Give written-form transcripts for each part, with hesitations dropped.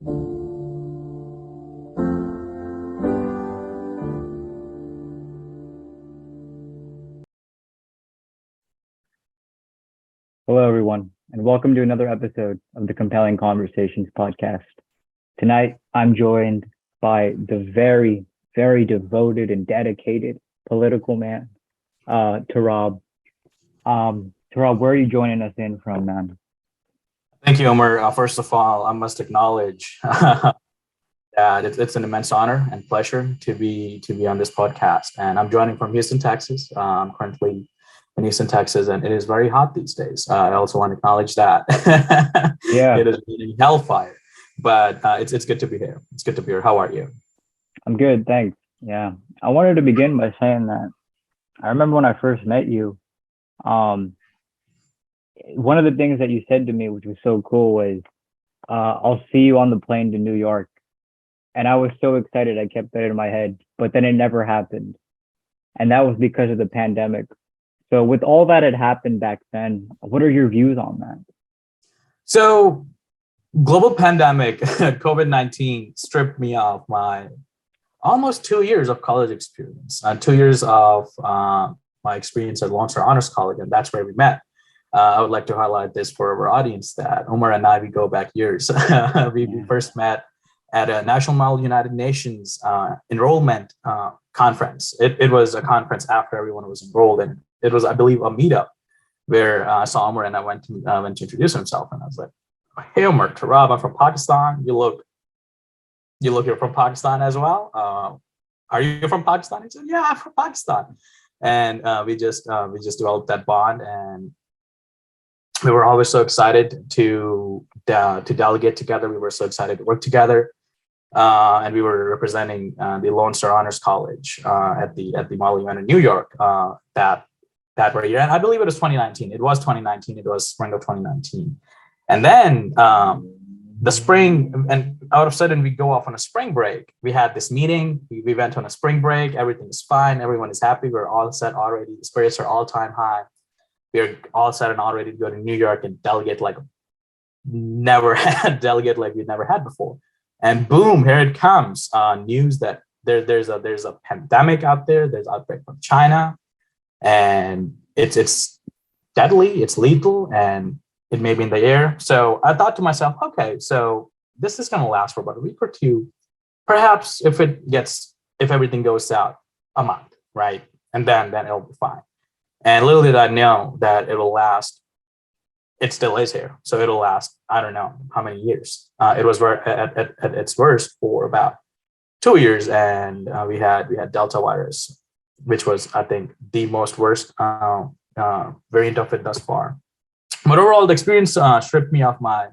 Hello, everyone, and welcome to another episode of the Compelling Conversations podcast. Tonight, I'm joined by the very, very devoted and dedicated political man, Turab. Turab, where are you joining us in from, man? Thank you, Omer. First of all, I must acknowledge that it's an immense honor and pleasure to be on this podcast. And I'm joining from Houston, Texas. I'm currently in Houston, Texas, and it is very hot these days. I also want to acknowledge that. Yeah, It is really hellfire, but it's good to be here. It's good to be here. How are you? I'm good, thanks. Yeah, I wanted to begin by saying that I remember when I first met you, um, one of the things that you said to me, which was so cool, was, I'll see you on the plane to New York. And I was so excited, I kept that in my head, but then it never happened. And that was because of the pandemic. So with all that had happened back then, what are your views on that? So, global pandemic, COVID-19 stripped me of my almost 2 years of college experience, 2 years of my experience at Lone Star Honors College, and that's where we met. I would like to highlight this for our audience that Omer and I, we go back years. We first met at a National Model United Nations enrollment conference. It was a conference after everyone was enrolled, and it was, I believe, a meetup where I saw Omer and I went to introduce himself, and I was like, "Hey, Omer, Turab, I'm from Pakistan. You're from Pakistan as well. Are you from Pakistan?" He said, "Yeah, I'm from Pakistan," and we just developed that bond, and we were always so excited to delegate together. We were so excited to work together. And we were representing the Lone Star Honors College at the Model UN in New York that very year. And I believe it was 2019. It was 2019. It was spring of 2019. And then the spring, and out of sudden we go off on a spring break. We had this meeting. We went on a spring break. Everything is fine. Everyone is happy. We're all set already. The spirits are all time high. We're all set and all ready to go to New York and delegate like never had delegate like we'd never had before. And boom, here it comes. News that there's a pandemic out there. There's outbreak from China, and it's deadly, it's lethal, and it may be in the air. So I thought to myself, okay, so this is going to last for about a week or two, perhaps if everything goes south, a month, right? And then it'll be fine. And little did I know that it will last. It still is here, so it'll last. I don't know how many years. It was at its worst for about 2 years, and we had Delta virus, which was, I think, the most worst variant of it thus far. But overall, the experience stripped me of my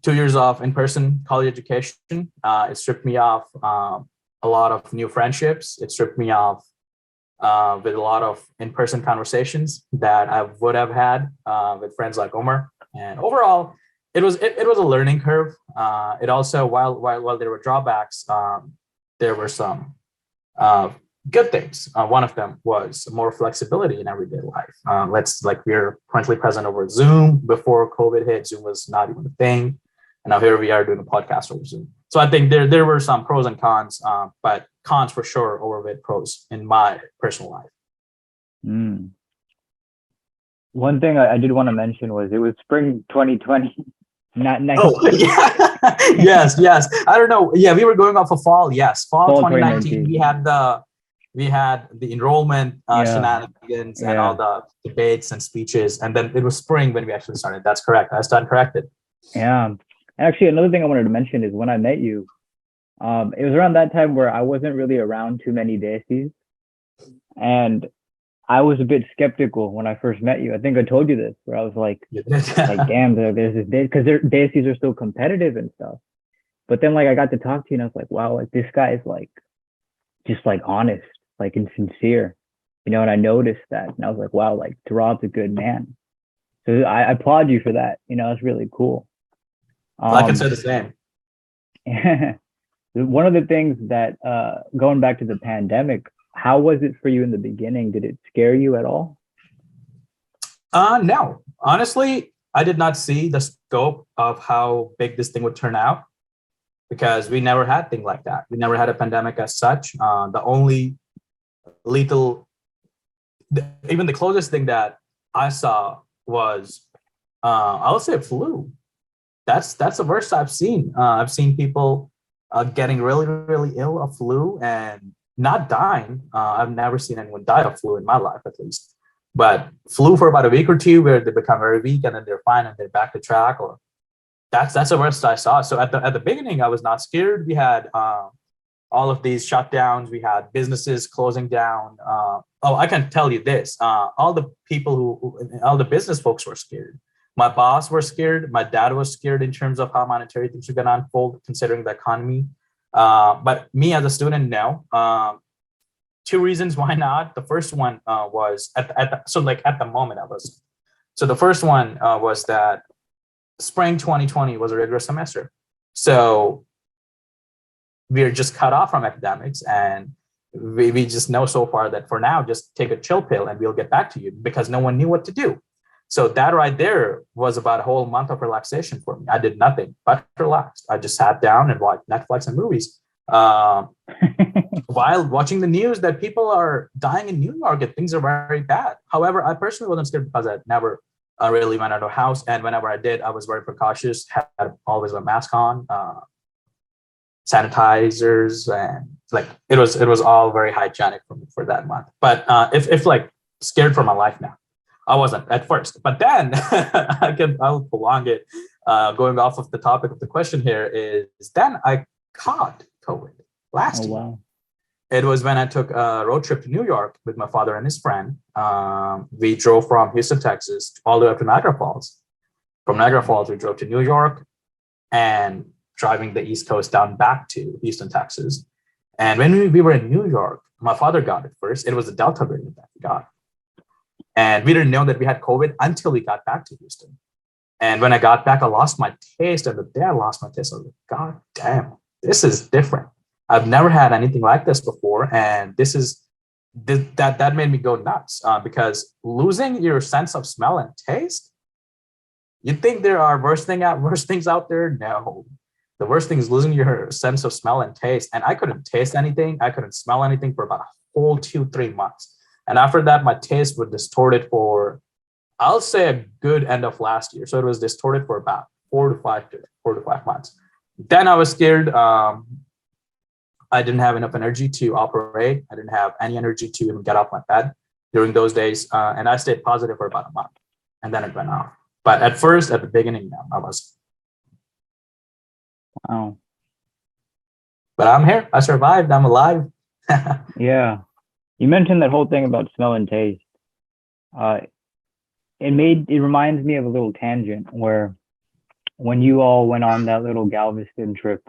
2 years of in-person college education. It stripped me of a lot of new friendships. It stripped me of with a lot of in-person conversations that I would have had with friends like Omer. And overall, it was a learning curve. It also, while there were drawbacks, there were some good things. One of them was more flexibility in everyday life. We're currently present over Zoom. Before COVID hit, Zoom was not even a thing. And now here we are doing a podcast over Zoom. So I think there were some pros and cons, but cons for sure overweight pros in my personal life. Mm. One thing I did want to mention was it was spring 2020, not next. Oh, yeah. Yes. I don't know. Yeah, we were going off of fall. Yes, fall 2019. We had the enrollment shenanigans and all the debates and speeches, and then it was spring when we actually started. That's correct. I stand corrected. Yeah. Actually, another thing I wanted to mention is when I met you, it was around that time where I wasn't really around too many desis, and I was a bit skeptical when I first met you. I think I told you this, where I was like damn, there's this because their desis are so competitive and stuff. But then I got to talk to you, and I was like, wow, this guy is just honest, and sincere, and I noticed that, and I was like, wow, Turab's a good man. So I applaud you for that. It's really cool. I can say the same. One of the things that, going back to the pandemic, how was it for you in the beginning? Did it scare you at all? No, honestly, I did not see the scope of how big this thing would turn out. because we never had things like that. We never had a pandemic as such. The only lethal, even the closest thing that I saw was, I would say, flu. That's the worst I've seen. I've seen people getting really, really ill of flu and not dying. I've never seen anyone die of flu in my life, at least. But flu for about a week or two, where they become very weak and then they're fine and they're back to track. Or that's the worst I saw. So at the beginning, I was not scared. We had all of these shutdowns. We had businesses closing down. I can tell you this: all the people all the business folks were scared. My boss were scared. My dad was scared in terms of how monetary things are going to unfold, considering the economy. But me as a student, no. Two reasons why not. The first one was at the moment I was. So the first one was that spring 2020 was a rigorous semester. So we are just cut off from academics, and we just know so far that for now, just take a chill pill and we'll get back to you, because no one knew what to do. So that right there was about a whole month of relaxation for me. I did nothing but relaxed. I just sat down and watched Netflix and movies while watching the news that people are dying in New York and things are very bad. However, I personally wasn't scared because I never really went out of the house. And whenever I did, I was very precautious, had always my mask on, sanitizers, and like it was all very hygienic for me for that month. But if like scared for my life now, I wasn't at first, but then I'll prolong it. Going off of the topic of the question here is then I caught COVID last year. Wow. It was when I took a road trip to New York with my father and his friend. We drove from Houston, Texas, all the way up to Niagara Falls. From Niagara Falls, we drove to New York, and driving the East Coast down back to Houston, Texas. And when we were in New York, my father got it first. It was the Delta variant that we got. And we didn't know that we had COVID until we got back to Houston. And when I got back, I lost my taste. And the day I lost my taste, I was like, God damn, this is different. I've never had anything like this before. And that made me go nuts, because losing your sense of smell and taste, you think there are worse things out there? No. The worst thing is losing your sense of smell and taste. And I couldn't taste anything. I couldn't smell anything for about a whole 2-3 months. And after that, my taste was distorted for, I'll say, a good end of last year. So it was distorted for about 4 to 5 months. Then I was scared. I didn't have enough energy to operate. I didn't have any energy to even get off my bed during those days. And I stayed positive for about a month, and then it went off. But at the beginning, no, I was. Wow. But I'm here. I survived. I'm alive. Yeah. You mentioned that whole thing about smell and taste. It reminds me of a little tangent where when you all went on that little Galveston trip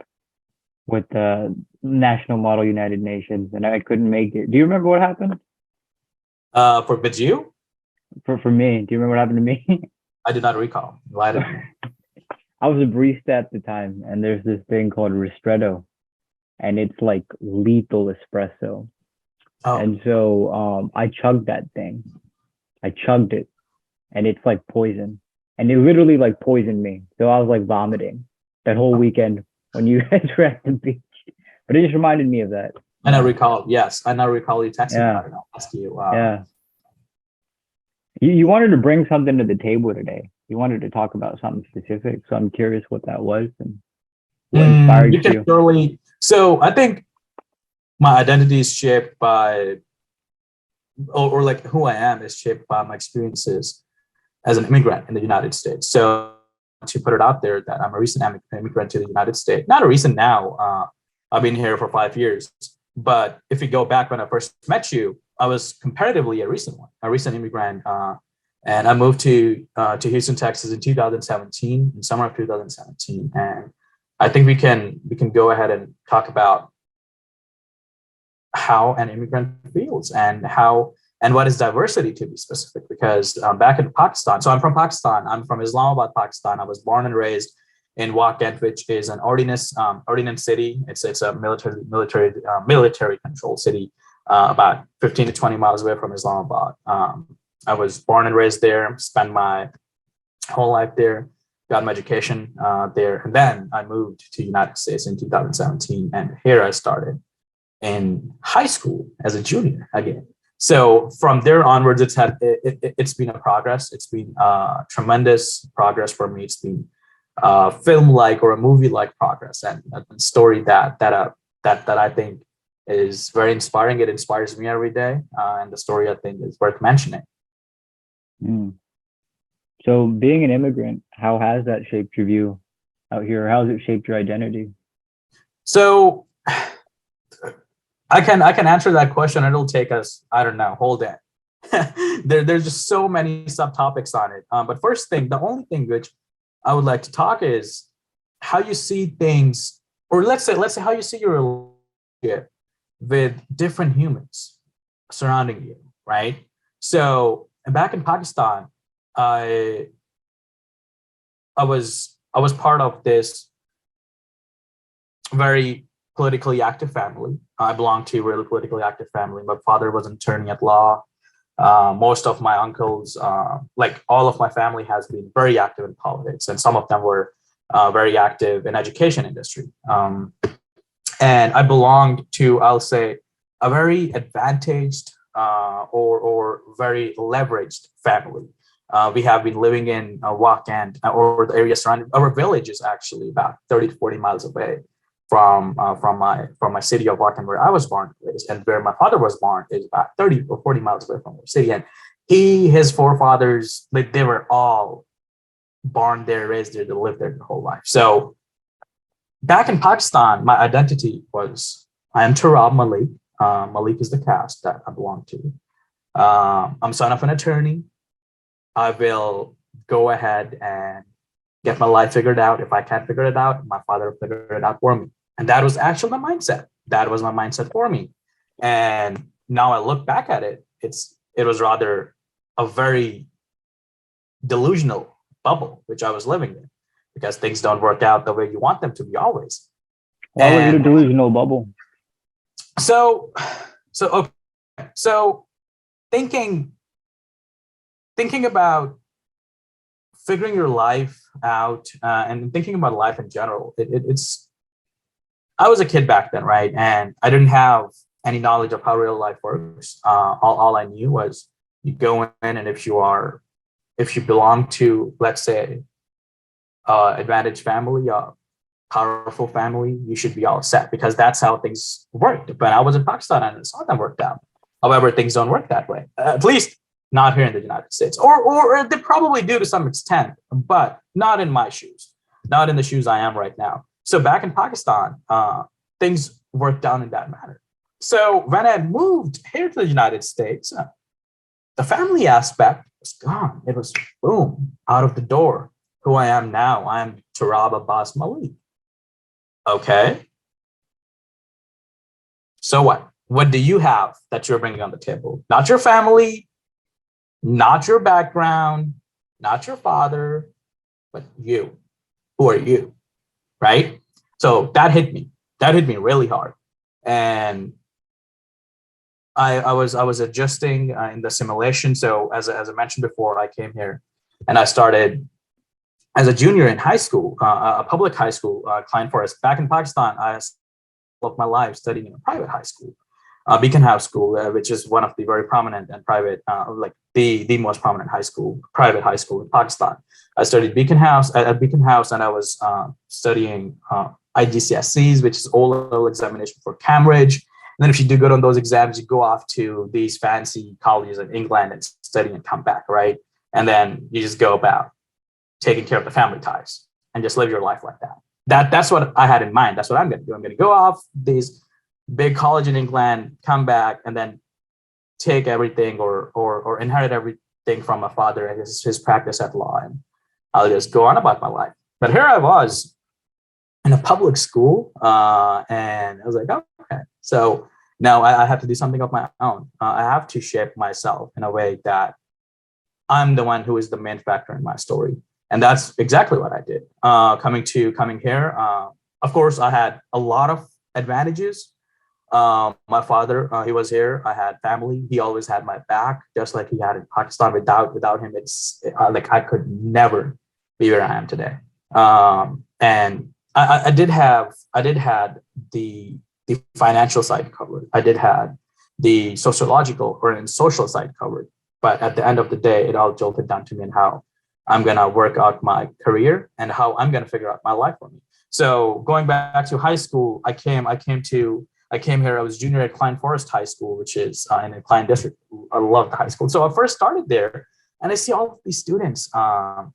with the National Model United Nations, and I couldn't make it. Do you remember what happened? For you? For me, do you remember what happened to me? I do not recall. Why did I was a barista at the time, and there's this thing called ristretto, and it's like lethal espresso. Oh. And so I chugged that thing. I chugged it, and it's like poison. And it literally like poisoned me. So I was like vomiting that whole weekend when you guys were at the beach. But it just reminded me of that. And I recall, yes. And I recall you texting Yeah. about it. I'll ask you. Yeah. You wanted to bring something to the table today. You wanted to talk about something specific. So I'm curious what that was and what inspired you. Can surely, so I think my identity is shaped by, or like who I am is shaped by my experiences as an immigrant in the United States. So to put it out there that I'm a recent immigrant to the United States, not a recent now, I've been here for 5 years. But if you go back when I first met you, I was comparatively a recent immigrant. And I moved to Houston, Texas in 2017, in summer of 2017. And I think we can go ahead and talk about how an immigrant feels and what is diversity, to be specific, because back in Pakistan, so I'm from Pakistan, I'm from Islamabad, Pakistan. I was born and raised in Wakand, which is an ordnance city. It's a military controlled city, about 15 to 20 miles away from Islamabad. I was born and raised there, spent my whole life there. got my education there, and then I moved to United States in 2017, and here I started in high school as a junior again. So from there onwards, it's been a progress. It's been tremendous progress for me. It's been film like or a movie like progress, and a story that I think is very inspiring. It inspires me every day, and the story I think is worth mentioning. Mm. So being an immigrant, how has that shaped your view out here? How has it shaped your identity? So I can answer that question. It'll take us, I don't know, whole day. There's just so many subtopics on it. But first thing, the only thing which I would like to talk is how you see things, or let's say how you see your relationship with different humans surrounding you, right? So back in Pakistan, I I was part of this very politically active family. I belong to a really politically active family. My father was an attorney at law. Most of my uncles, like all of my family, has been very active in politics, and some of them were very active in education industry. And I belonged to, I'll say, a very advantaged or very leveraged family. We have been living in Wakand, or the area surrounding our village is actually about 30 to 40 miles away from my city of Wakand, where I was born, and where my father was born is about 30 or 40 miles away from the city. And his forefathers, like, they were all born there, raised there, they lived there their whole life. So back in Pakistan, my identity was, I am Turab Malik. Malik is the caste that I belong to. I'm son of an attorney. I will go ahead and get my life figured out. If I can't figure it out, my father will figure it out for me. And that was actually my mindset. That was my mindset for me. And now I look back at it, it was rather a very delusional bubble which I was living in, because things don't work out the way you want them to be always. Why was it a delusional bubble? So okay. So thinking about figuring your life out, and thinking about life in general, it's I was a kid back then, right? And I didn't have any knowledge of how real life works. All I knew was you go in, and if you belong to, let's say, advantaged family, powerful family, you should be all set, because that's how things worked. But I was in Pakistan and I saw them worked out. However, things don't work that way, at least not here in the United States, or they probably do to some extent, but not in my shoes, not in the shoes I am right now. So back in Pakistan, things worked out in that manner. So when I moved here to the United States, the family aspect was gone. It was boom, out of the door. Who I am now, I am Turab Abbas Malik. Okay. So what? What do you have that you're bringing on the table? Not your family, not your background, not your father, but you. Who are you? Right? So that hit me. That hit me really hard. And I was adjusting in the simulation. So as I mentioned before, I came here and I started as a junior in high school, a public high school, Klein Forest. Back in Pakistan, I spent all of my life studying in a private high school, Beacon House School, which is one of the very prominent and private, like the most prominent private high school in Pakistan. I studied at Beacon House, and I was studying IGCSEs, which is O-level examination for Cambridge. And then if you do good on those exams, you go off to these fancy colleges in England and study and come back, right? And then you just go about taking care of the family ties and just live your life like that. That's what I had in mind. That's what I'm going to do. I'm going to go off these big college in England, come back, and then take everything or inherit everything from my father and his practice at law, and I'll just go on about my life. But here I was in a public school, and I was like, oh, okay. So now I have to do something of my own. I have to shape myself in a way that I'm the one who is the main factor in my story. And that's exactly what I did. Coming here, of course, I had a lot of advantages. My father, he was here. I had family. He always had my back, just like he had in Pakistan. Without him, it's like I could never be where I am today. And I did had the financial side covered. I did had the sociological or in social side covered. But at the end of the day, it all jolted down to me and how I'm gonna work out my career and how I'm gonna figure out my life for me. So going back to high school, I came here. I was junior at Klein Forest High School, which is in a Klein district. I love the high school. So I first started there, and I see all of these students,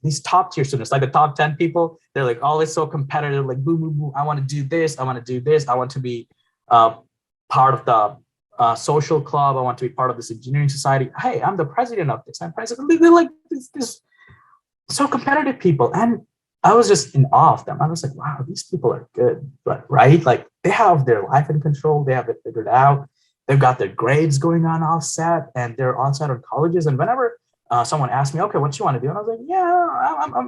these top tier students, like the top 10 people. They're like always so competitive, like boom, boom, boom. I want to do this. I want to do this. I want to be part of the social club. I want to be part of this engineering society. Hey, I'm the president of this. I'm president. They're like this so competitive people. And I was just in awe of them. I was like, wow, these people are good, but right? Like they have their life in control. They have it figured out. They've got their grades going on all set, and they're all set on colleges. And whenever someone asked me, okay, what you want to do? And I was like, yeah,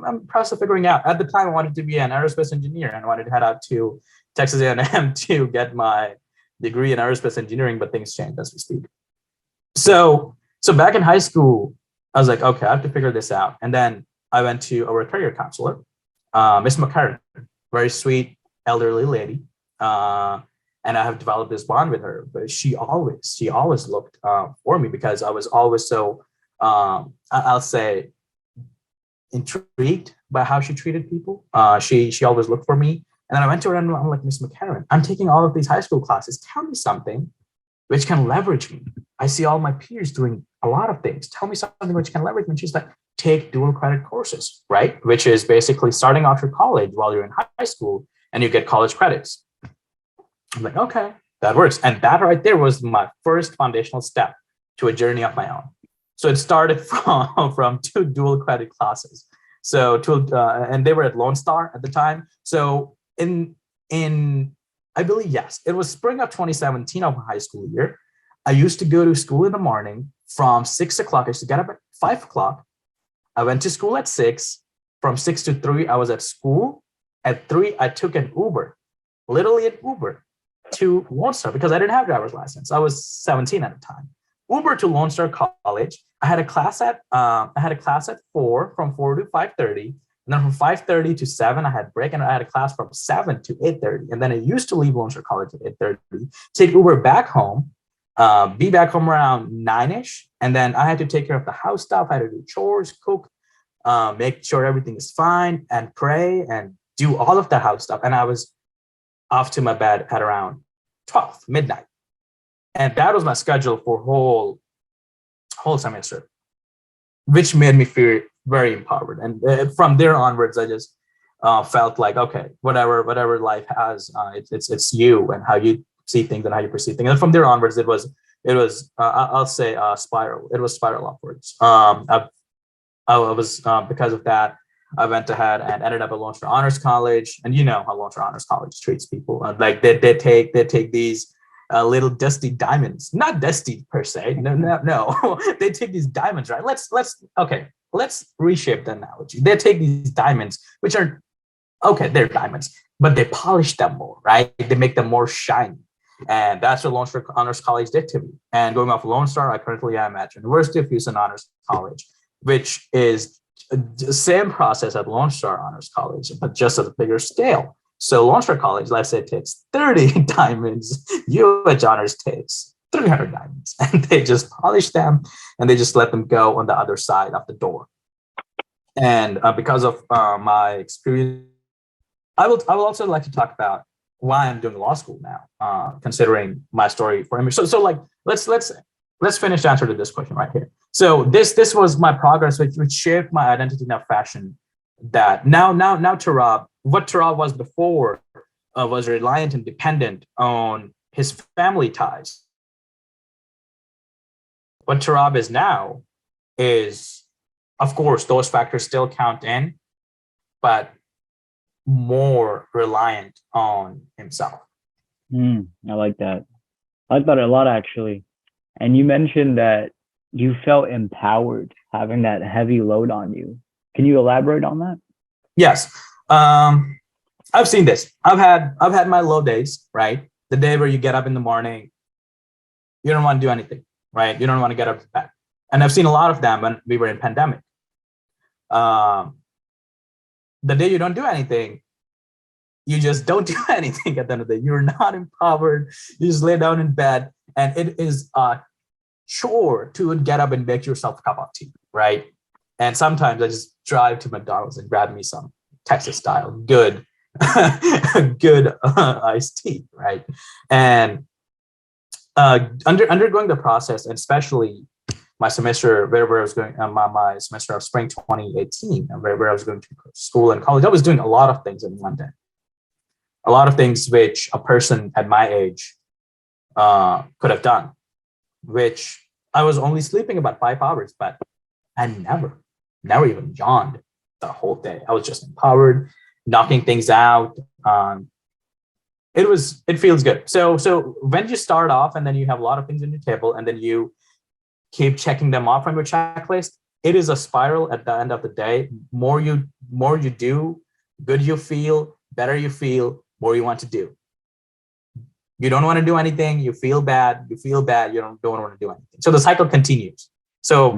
I'm process of figuring out. At the time, I wanted to be an aerospace engineer and I wanted to head out to Texas A&M to get my degree in aerospace engineering, but things change as we speak. So back in high school, I was like, okay, I have to figure this out. And then I went to our career counselor, Miss McCarran, very sweet elderly lady. And I have developed this bond with her, but she always looked for me because I was always so, I'll say, intrigued by how she treated people. She always looked for me. And then I went to her and I'm like, Miss McCarran, I'm taking all of these high school classes. Tell me something which can leverage me. I see all my peers doing a lot of things. Tell me something which can leverage me. And she's like, take dual credit courses, right? Which is basically starting off your college while you're in high school and you get college credits. I'm like, okay, that works. And that right there was my first foundational step to a journey of my own. So it started from 2 dual credit classes. So and they were at Lone Star at the time. So in I believe, yes, it was spring of 2017 of my high school year. I used to go to school in the morning from 6 o'clock. I used to get up at 5 o'clock. I went to school at 6. From 6 to 3, I was at school. At 3, I took an Uber, literally an Uber to Lone Star because I didn't have a driver's license. I was 17 at the time. Uber to Lone Star College. I had a class at 4, from 4 to 5:30. And then from 5:30 to 7, I had break, and I had a class from 7 to 8:30. And then I used to leave Lone Star College at 8:30, take Uber back home, be back home around 9-ish. And then I had to take care of the house stuff. I had to do chores, cook, make sure everything is fine, and pray and do all of the house stuff. And I was off to my bed at around 12 midnight. And that was my schedule for whole semester, which made me feel very empowered. And from there onwards, I just felt like, okay, whatever life has, it's you and how you see things and how you perceive things. And from there onwards, it was I'll say spiral. It was spiral upwards. I was because of that, I went ahead and ended up at Lone Star Honors College, and you know how Lone Star Honors College treats people. Like they take these little dusty diamonds, not dusty per se. No. They take these diamonds, right? Let's reshape the analogy. They take these diamonds, which are okay, they're diamonds, but they polish them more, right? They make them more shiny. And that's what Lone Star Honors College did to me. And going off Lone Star, I currently am at University of Houston Honors College, which is the same process at Lone Star Honors College, but just at a bigger scale. So Lone Star College, let's say, takes 30 diamonds. UH Honors takes 300 diamonds, and they just polish them and they just let them go on the other side of the door. And because of my experience, I will also like to talk about why I'm doing law school now, considering my story for image. So like let's finish the answer to this question right here. So this was my progress, which shaped my identity in a fashion that now Turab, what Turab was before, was reliant and dependent on his family ties. What Turab is now is, of course, those factors still count in, but more reliant on himself. I like that. I like that a lot, actually. And you mentioned that you felt empowered having that heavy load on you. Can you elaborate on that? Yes. I've seen this. I've had my low days, right? The day where you get up in the morning, you don't want to do anything, right? You don't want to get up to bed. And I've seen a lot of them when we were in pandemic. the day you don't do anything, you just don't do anything at the end of the day. You're not empowered. You just lay down in bed, and it is a chore to get up and make yourself a cup of tea, right? And sometimes I just drive to McDonald's and grab me some Texas style good, good iced tea, right? And undergoing the process, and especially my semester where I was going, my semester of spring 2018, where I was going to school and college, I was doing a lot of things in one day. A lot of things which a person at my age could have done, which I was only sleeping about 5 hours, but I never even yawned the whole day. I was just empowered, knocking things out. It feels good. So when you start off and then you have a lot of things on your table and then you keep checking them off on your checklist, it is a spiral at the end of the day. More you do, good you feel, better you feel, more you want to do. You don't want to do anything, you feel bad, you don't want to do anything. So the cycle continues. So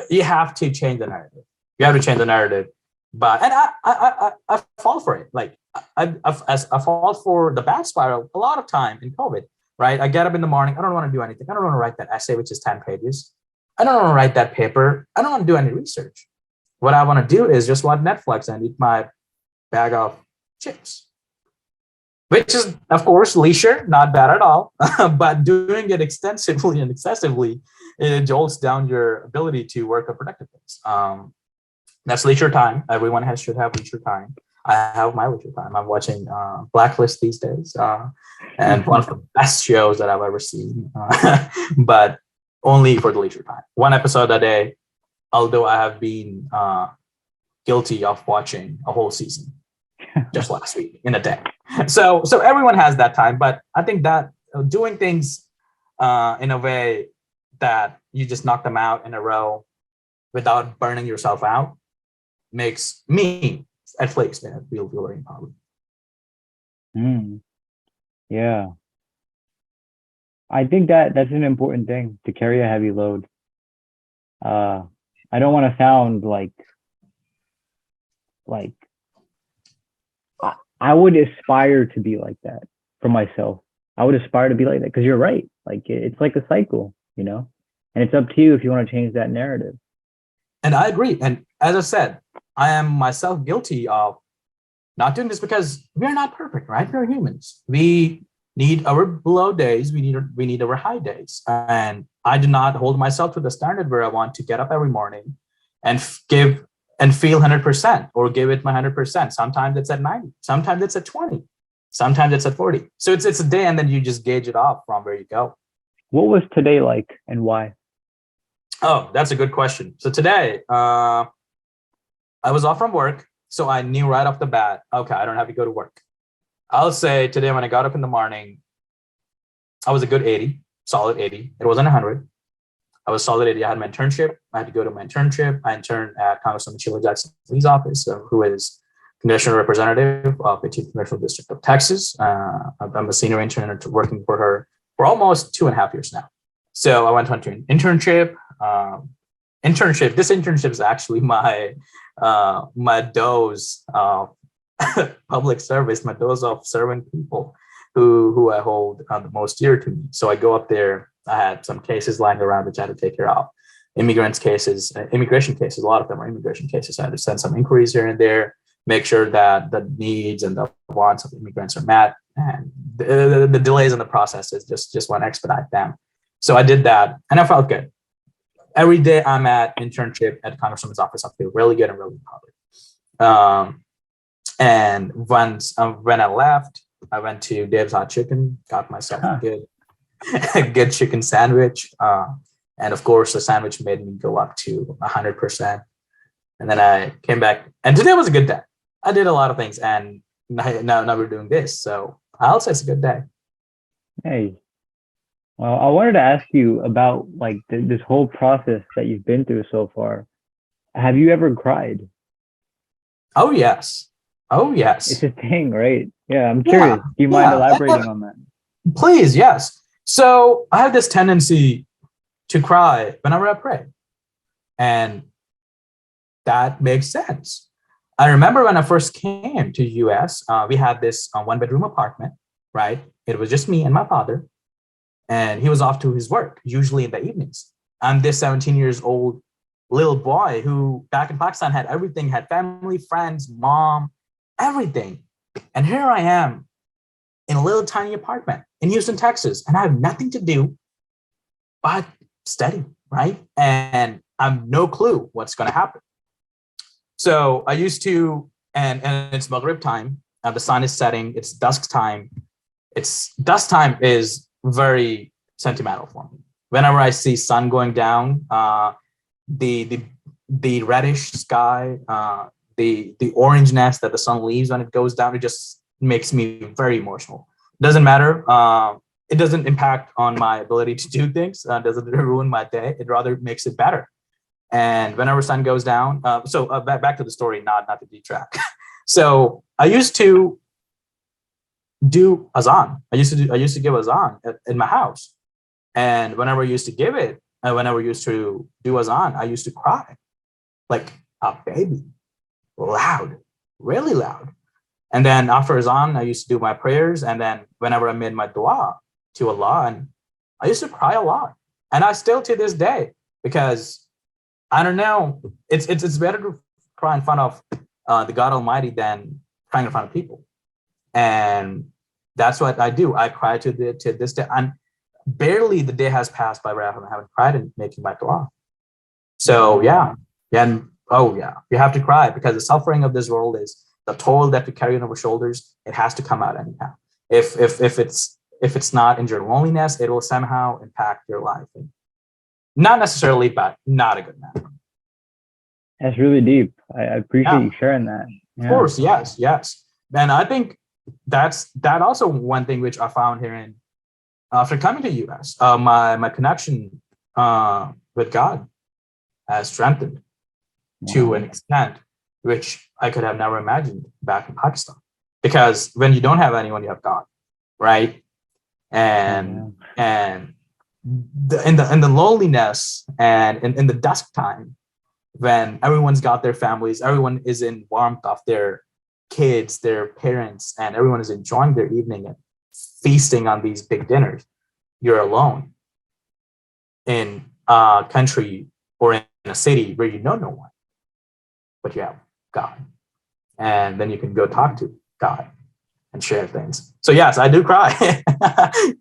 you have to change the narrative. You have to change the narrative. But and I fall for it. Like I fall for the bad spiral a lot of time in COVID, right? I get up in the morning, I don't want to do anything. I don't want to write that essay, which is 10 pages. I don't want to write that paper. I don't want to do any research. What I want to do is just watch Netflix and eat my bag of chips, which is, of course, leisure, not bad at all. But doing it extensively and excessively, it jolts down your ability to work on productive things. That's leisure time. Everyone should have leisure time. I have my leisure time. I'm watching Blacklist these days, and one of the best shows that I've ever seen, but only for the leisure time. One episode a day, although I have been guilty of watching a whole season just last week in a day. So everyone has that time, but I think that doing things in a way that you just knock them out in a row without burning yourself out makes me, at least, feel very empowered. Yeah. I think that's an important thing, to carry a heavy load. I don't want to sound like I would aspire to be like that for myself. I would aspire to be like that because you're right. Like it's like a cycle, and it's up to you if you want to change that narrative. And I agree. And as I said, I am myself guilty of not doing this because we're not perfect, right? We're humans. We need our low days. We need our high days. And I do not hold myself to the standard where I want to get up every morning and give and feel 100% or give it my 100%. Sometimes it's at 90, sometimes it's at 20, sometimes it's at 40. So it's a day, and then you just gauge it off from where you go. What was today like and why? Oh, that's a good question. So today, I was off from work. So I knew right off the bat, okay, I don't have to go to work. I'll say today when I got up in the morning, I was a good 80, solid 80. It wasn't 100. I was solid 80. I had my internship. I had to go to my internship. I interned at Congresswoman Sheila Jackson Lee's office, who is congressional representative of the 18th Congressional District of Texas. I'm a senior intern working for her for almost 2.5 years now. So I went on to an internship. This internship is actually my dose of public service, my dose of serving people who I hold the most dear to me. So I go up there. I had some cases lying around which I had to take care of. Immigration cases, a lot of them are immigration cases. I had to send some inquiries here and there, make sure that the needs and the wants of immigrants are met, and the delays in the process is just want to expedite them. So I did that, and I felt good. Every day I'm at internship at Congresswoman's office, I feel really good and really empowered. And when I left, I went to Dave's Hot Chicken, got myself a good chicken sandwich. And of course, the sandwich made me go up to 100%. And then I came back, and today was a good day. I did a lot of things, and now we're doing this. So I'll say it's a good day. Hey, well, I wanted to ask you about like this whole process that you've been through so far. Have you ever cried? Oh, yes. It's a thing, right? Yeah, I'm curious. Do you mind elaborating on that? Please, yes. So I have this tendency to cry whenever I pray. And that makes sense. I remember when I first came to US, we had this one-bedroom apartment, right? It was just me and my father, and he was off to his work, usually in the evenings. I'm this 17 years old little boy who back in Pakistan had everything, had family, friends, mom, everything. And here I am in a little tiny apartment in Houston, Texas, and I have nothing to do but study, right? And I have no clue what's going to happen. So I used to, and it's Maghrib time. The sun is setting. It's dusk time. It's dusk time is very sentimental for me. Whenever I see sun going down, the reddish sky, the orangeness that the sun leaves when it goes down, it just makes me very emotional. Doesn't matter. It doesn't impact on my ability to do things. Doesn't ruin my day. It rather makes it better. And whenever sun goes down, back to the story, not to detract. So I used to do azan. I used to give azan in my house, and whenever I used to give it, and whenever I used to do azan, I used to cry like a baby, loud, really loud. And then after azan, I used to do my prayers, and then whenever I made my dua to Allah, and I used to cry a lot, and I still to this day, because I don't know. It's better to cry in front of the God Almighty than crying in front of people, and that's what I do. I cry to this day, and barely the day has passed by where I haven't cried and making my dua. So yeah, and you have to cry, because the suffering of this world is the toll that we carry on our shoulders. It has to come out anyhow. If it's not in your loneliness, it will somehow impact your life. Not necessarily, but not a good manner. That's really deep. I appreciate you sharing that. Yeah. Of course, yes. And I think that also one thing which I found here in after coming to US, my connection with God has strengthened to an extent which I could have never imagined back in Pakistan. Because when you don't have anyone, you have God, right? And in the loneliness and in the dusk time, when everyone's got their families, everyone is in warmth of their kids, their parents, and everyone is enjoying their evening and feasting on these big dinners, you're alone in a country or in a city where you know no one, but you have God. And then you can go talk to God and share things. So yes, I do cry.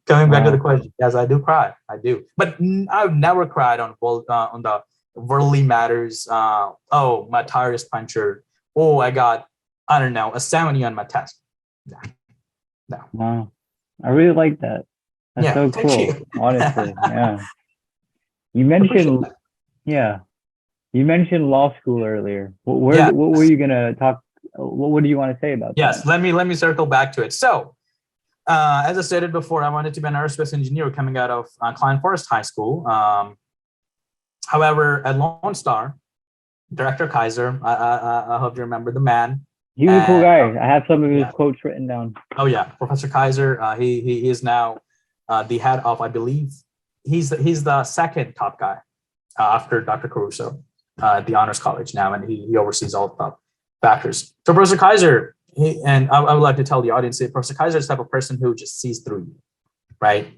Coming back to the question, yes, I do cry. I do, but I've never cried on the worldly matters. My tire is punctured. Oh, I got, I don't know, a 70 on my test. No. Wow, I really like that. That's so cool. Honestly, yeah. You mentioned, you mentioned law school earlier. What were you gonna talk? What do you want to say about that? Yes, let me circle back to it. So, as I stated before, I wanted to be an aerospace engineer coming out of Klein Forest High School. However, at Lone Star, Director Kaiser, I hope you remember the man. He was a cool guy. I have some of his quotes written down. Oh yeah, Professor Kaiser. He is now the head of, I believe, he's the second top guy after Dr. Caruso at the Honors College now, and he oversees all the top factors. So Professor Kaiser, I would like to tell the audience that Professor Kaiser is the type of person who just sees through you, right?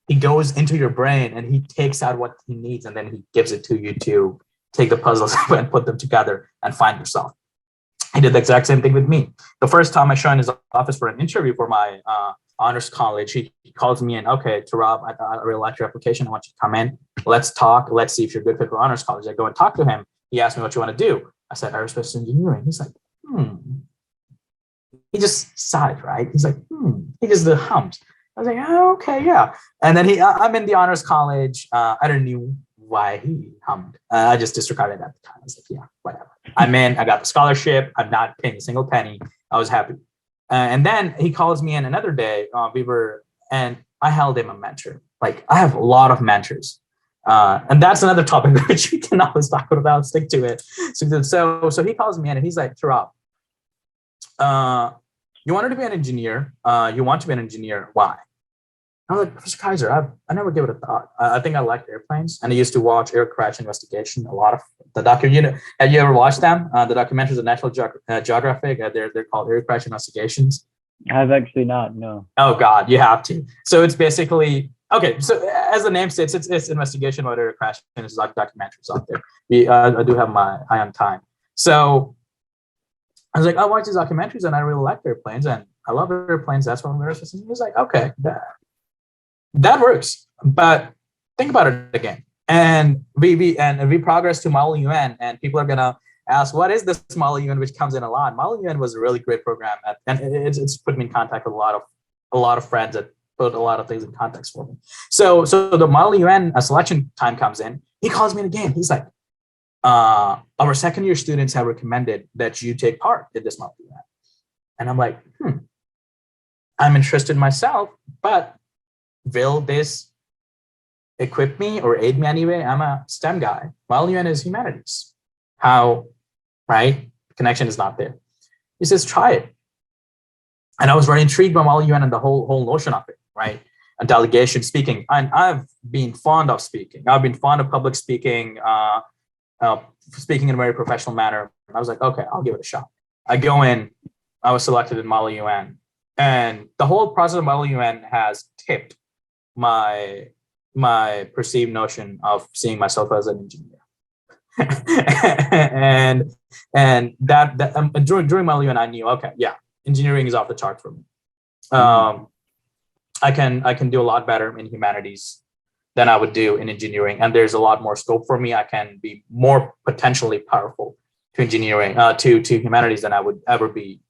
He goes into your brain and he takes out what he needs, and then he gives it to you to take the puzzles and put them together and find yourself. He did the exact same thing with me. The first time I showed in his office for an interview for my honors college, he calls me in. Okay, Turab, I really like your application. I want you to come in. Let's talk. Let's see if you're a good fit for honors college. I go and talk to him. He asked me, what you want to do? I said, aerospace engineering. He's like, He just sighed, right? He's like, He just hummed. I was like, oh, okay, yeah. And then I'm in the honors college. I don't know why he hummed. I just disregarded it at the time. I was like, yeah, whatever. I'm in. I got the scholarship. I'm not paying a single penny. I was happy. And then he calls me in another day. And I held him a mentor. Like, I have a lot of mentors. And that's another topic which we can always talk about, stick to it. So he calls me in and he's like, Turab, you wanted to be an engineer. You want to be an engineer. Why? I was like, Professor Kaiser, I never gave it a thought. I think I liked airplanes, and I used to watch air crash investigation. A lot of the have you ever watched them? The documentaries of National Geographic. They're called air crash investigations. I have actually not, no. Oh God, you have to. So it's basically okay. So as the name states, it's investigation about air crash, and it's like documentaries out there. I do have my eye on time. So I was like, I watch these documentaries, and I really like airplanes, and I love airplanes. That's what I'm interested in. He was like, okay, that works, but think about it again. And we progress to Model UN, and people are gonna ask, what is this Model UN, which comes in a lot. Model UN was a really great program, and it's put me in contact with a lot of friends that put a lot of things in context for me. So the Model UN selection time comes in. He calls me again. He's like, our second year students have recommended that you take part in this Model UN, and I'm like, I'm interested myself, but will this equip me or aid me anyway? I'm a STEM guy. Model UN is humanities. How, right? The connection is not there. He says, try it. And I was very intrigued by Model UN and the whole notion of it, right? And delegation speaking. And I've been fond of speaking. I've been fond of public speaking, speaking in a very professional manner. I was like, okay, I'll give it a shot. I go in, I was selected in Model UN. And the whole process of Model UN has tipped my perceived notion of seeing myself as an engineer. and during Mali, and I knew, okay, yeah, engineering is off the chart for me. I can do a lot better in humanities than I would do in engineering, and there's a lot more scope for me. I can be more potentially powerful to engineering, to humanities than I would ever be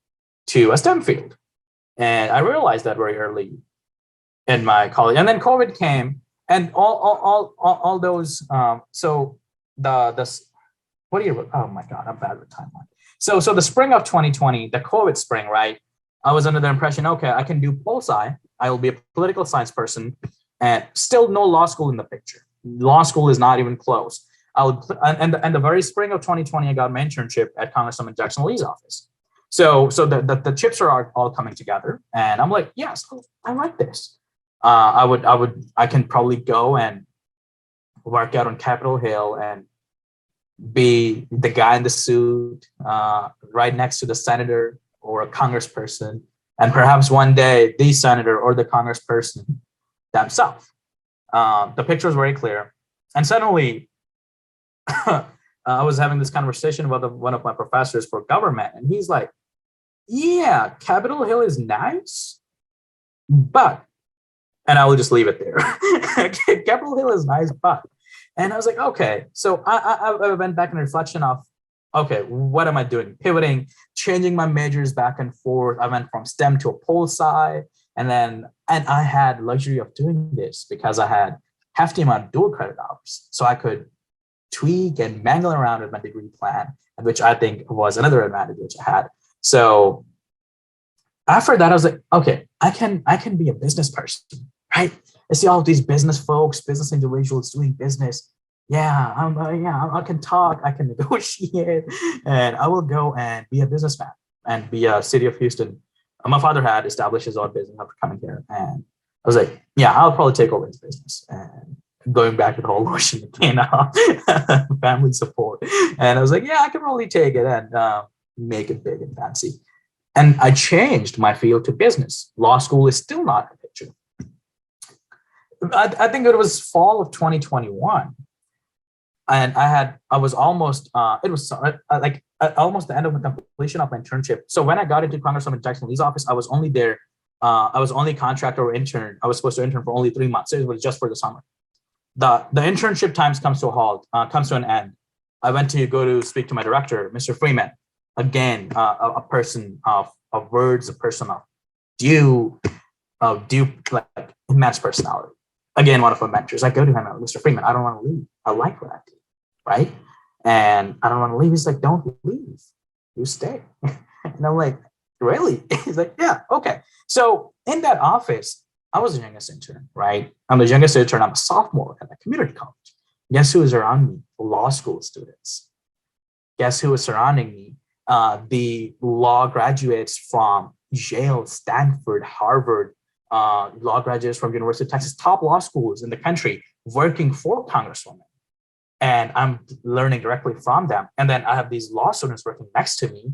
to a STEM field. And I realized that very early in my college, and then COVID came, and all those. So the what do you? Oh my God, I'm bad with timeline. So the spring of 2020, the COVID spring, right? I was under the impression, okay, I can do pol sci. I will be a political science person, and still no law school in the picture. Law school is not even close. And the very spring of 2020, I got my internship at Congressman Jackson Lee's office. So the chips are all coming together, and I'm like, yes, I like this. I can probably go and work out on Capitol Hill and be the guy in the suit, right next to the senator or a congressperson, and perhaps one day the senator or the congressperson themselves. The picture is very clear, and suddenly I was having this conversation with one of my professors for government, and he's like, yeah, Capitol Hill is nice, but, and I will just leave it there. Capitol Hill is nice, but, and I was like, okay. So I went back in reflection of, okay, what am I doing? Pivoting, changing my majors back and forth. I went from STEM to a pol sci, and I had luxury of doing this because I had hefty amount of dual credit hours, so I could tweak and mangle around with my degree plan, which I think was another advantage which I had. So after that, I was like, okay, I can be a business person, right? I see all of these business folks, business individuals doing business. Yeah, I can talk, I can negotiate, and I will go and be a businessman and be a city of Houston. My father had established his own business after coming here, and I was like, yeah, I'll probably take over his business. And going back to the whole notion again, family support, and I was like, yeah, I can probably take it and make it big and fancy. And I changed my field to business. Law school is still not in the picture. I think it was fall of 2021. And I was almost, it was like almost the end of the completion of my internship. So when I got into Congressman Jackson Lee's office, I was only there, I was only contractor or intern. I was supposed to intern for only 3 months. So it was just for the summer. The internship times comes to a halt, comes to an end. I went to go to speak to my director, Mr. Freeman. Again, a person of words, a person of due like immense personality. Again, one of my mentors. I go to him, Mr. Freeman, I don't want to leave. I like what I do, right? And I don't want to leave. He's like, don't leave. You stay. And I'm like, really? He's like, yeah, okay. So in that office, I was the youngest intern, right? I'm the youngest intern. I'm a sophomore at a community college. Guess who is around me? Law school students. Guess who is surrounding me? The law graduates from Yale, Stanford, Harvard, law graduates from University of Texas, top law schools in the country, working for congresswomen. And I'm learning directly from them. And then I have these law students working next to me,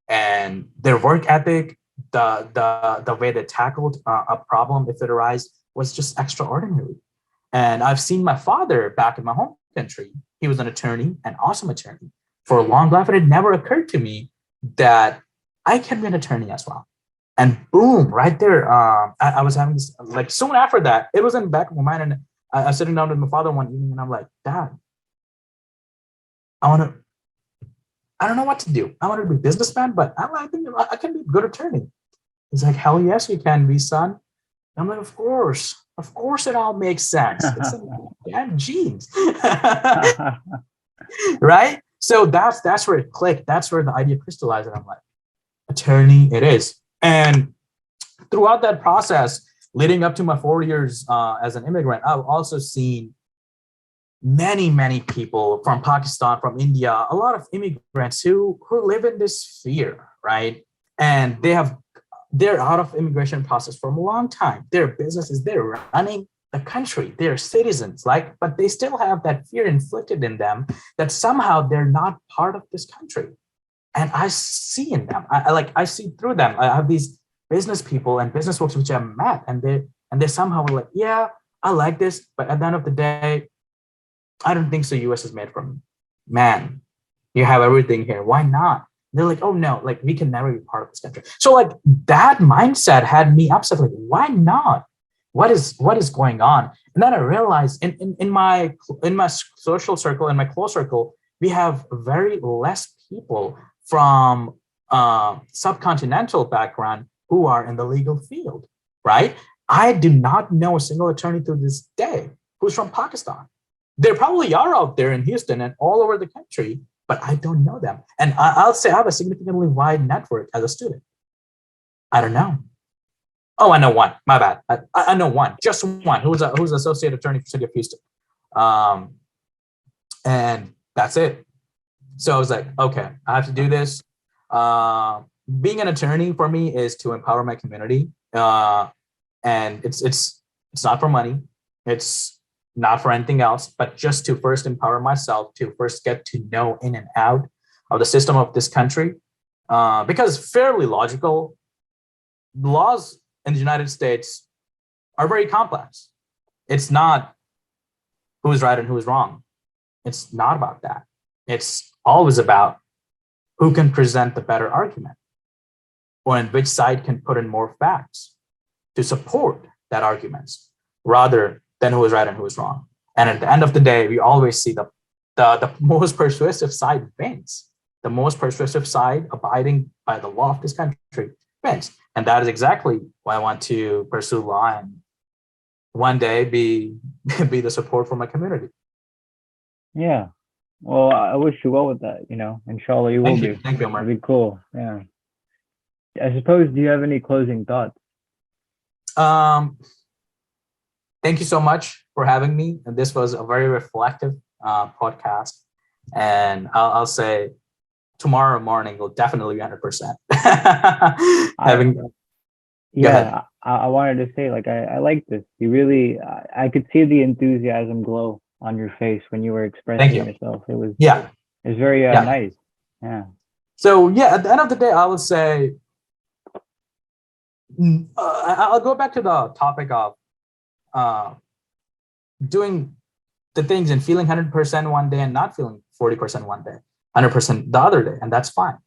and their work ethic, the way they tackled a problem if it arises, was just extraordinary. And I've seen my father back in my home country. He was an attorney, an awesome attorney for a long life. And it never occurred to me that I can be an attorney as well. And boom, right there, I was having this, like soon after that, it was in the back of my mind. And I was sitting down with my father one evening and I'm like, Dad, I don't know what to do. I want to be a businessman, but I think I can be a good attorney. He's like, hell yes, you can be, son. And I'm like, of course it all makes sense. It's in damn genes. Right? So that's where it clicked. That's where the idea crystallized. And I'm like, attorney it is. And throughout that process, leading up to my 4 years as an immigrant, I've also seen many people from Pakistan, from India, a lot of immigrants who live in this fear, right? And they're out of immigration process for a long time. Their businesses, they're running the country, they're citizens, but they still have that fear inflicted in them that somehow they're not part of this country. And I see in them, I see through them. I have these business people and business folks which I've met, and they somehow were like, yeah, I like this, but at the end of the day, I don't think so. US is made for me. Man, you have everything here. Why not? And they're like, oh no, we can never be part of this country. So that mindset had me upset. Like, why not? What is going on? And then I realized in my social circle, in my close circle, we have very less people from subcontinental background who are in the legal field, right? I do not know a single attorney to this day who's from Pakistan. There probably are out there in Houston and all over the country, but I don't know them. And I'll say I have a significantly wide network as a student. I don't know. Oh, I know one. My bad. I know one, just one, who's associate attorney for City of Houston. And that's it. So I was like, okay, I have to do this. Being an attorney for me is to empower my community. And it's not for money. It's not for anything else, but just to first empower myself, to first get to know in and out of the system of this country. Because fairly logical, laws in the United States are very complex. It's not who's right and who's wrong. It's not about that. It's always about who can present the better argument, or in which side can put in more facts to support that argument, rather than who is right and who is wrong. And at the end of the day, we always see the most persuasive side wins. The most persuasive side, abiding by the law of this country, wins. And that is exactly why I want to pursue law and one day be the support for my community. Yeah. Well, I wish you well with that, inshallah you will be. Thank you, Omer. That'd be cool. Yeah. I suppose, do you have any closing thoughts? Thank you so much for having me. And this was a very reflective podcast. And I'll say tomorrow morning will definitely be 100%. I wanted to say, I like this. You really, I could see the enthusiasm glow on your face when you were expressing yourself. It was very nice. Yeah. So at the end of the day, I would say, I'll go back to the topic of doing the things and feeling 100% one day and not feeling 40% one day, 100% the other day, and that's fine.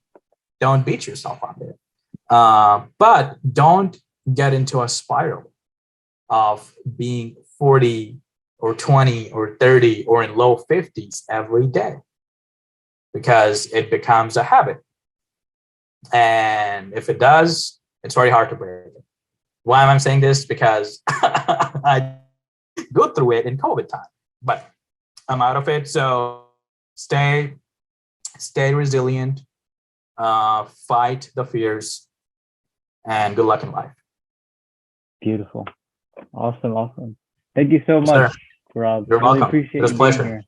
Don't beat yourself on it. But don't get into a spiral of being 40 or 20 or 30 or in low 50s every day, because it becomes a habit. And if it does, it's very hard to break it. Why am I saying this? Because I go through it in COVID time, but I'm out of it. So stay resilient, fight the fears, and good luck in life. Beautiful. Awesome. Thank you so much, Rob. You're welcome. It was a pleasure. Here.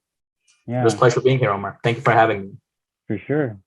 Yeah. It was a pleasure being here, Omer. Thank you for having me. For sure.